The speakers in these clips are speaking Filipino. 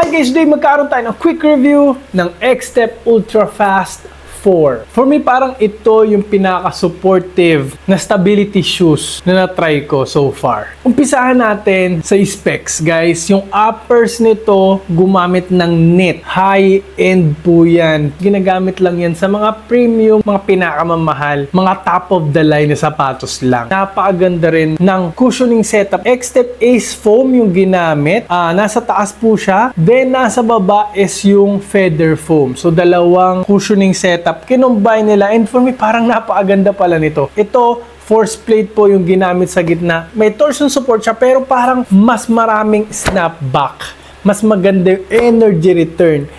Hi guys, today magkaroon tayo ng quick review ng X-Step Ultra Fast 4. For me, parang ito yung pinaka-supportive na stability shoes na na-try ko so far. Umpisahan natin sa specs, guys. Yung uppers nito, gumamit ng knit. High-end po yan. Ginagamit lang yan sa mga premium, mga pinakamamahal, mga top-of-the-line na sapatos lang. Napakaganda rin ng cushioning setup. X-Step Ace Foam yung ginamit. Nasa taas po siya. Then, nasa baba is yung feather foam. So, dalawang cushioning setup. Kinumbine nila, and for me parang napakaganda pala nito. Ito, force plate po yung ginamit sa gitna. May torsion support siya pero parang mas maraming snapback. Mas maganda yung energy return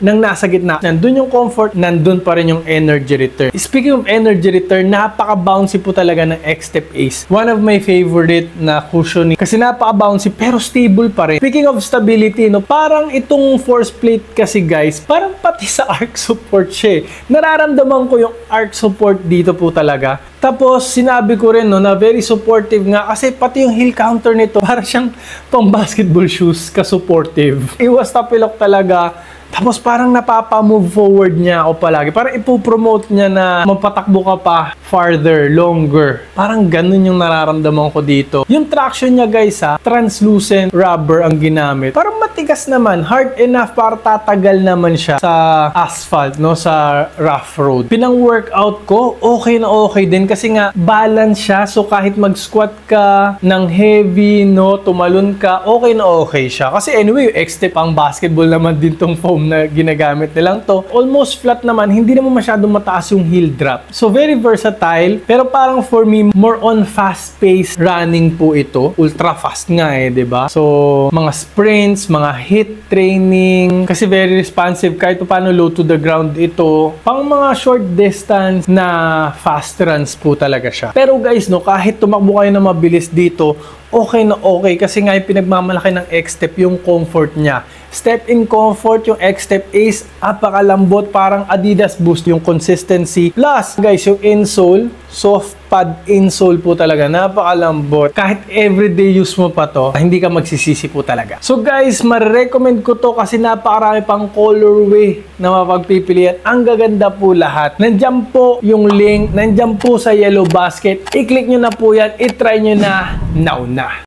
nang nasa gitna. Nandun yung comfort, nandun pa rin yung energy return. Speaking of energy return, napaka-bouncy po talaga ng X-Step Ace. One of my favorite na cushioning kasi napaka-bouncy pero stable pa rin. Speaking of stability, no, parang itong force plate kasi guys, parang pati sa arc support siya. Nararamdaman ko yung arc support dito po talaga. Tapos, sinabi ko rin no, na very supportive nga kasi pati yung heel counter nito, parang siyang pang basketball shoes ka-supportive. Iwas tapilok talaga. Tapos parang napapa-move forward niya ako palagi. Parang ipopromote niya na mapatakbo ka pa farther, longer. Parang ganun yung nararamdaman ko dito. Yung traction niya guys translucent rubber ang ginamit. Parang matigas naman, hard enough para tatagal naman siya sa asphalt, no, sa rough road. Pinang-workout ko, okay na okay din kasi nga balance siya. So kahit mag-squat ka ng heavy, no, tumalon ka, okay na okay siya. Kasi anyway, yung X-Step ang basketball naman din tong foam na ginagamit nilang to. Almost flat naman, hindi naman masyadong mataas yung heel drop. So very versatile, pero parang for me, more on fast-paced running po ito. Ultra fast nga diba? So, mga sprints, mga HIIT training, kasi very responsive kahit paano low to the ground ito. Pang mga short distance na fast runs po talaga siya. Pero guys, no, kahit tumakbo kayo na mabilis dito, okay na okay kasi nga yung pinagmamalaki ng X-Step yung comfort niya. Step in comfort yung X-Step Ace, apakalambot, parang Adidas Boost yung consistency. Plus, guys, yung insole, soft pad insole po talaga, napakalambot. Kahit everyday use mo pa to, hindi ka magsisisi po talaga. So guys, ma-recommend ko to kasi napakarami pang colorway na mapagpipilian. Ang gaganda po lahat. Nandiyan po yung link, nandiyan po sa yellow basket. I-click nyo na po yan, i-try nyo na now na.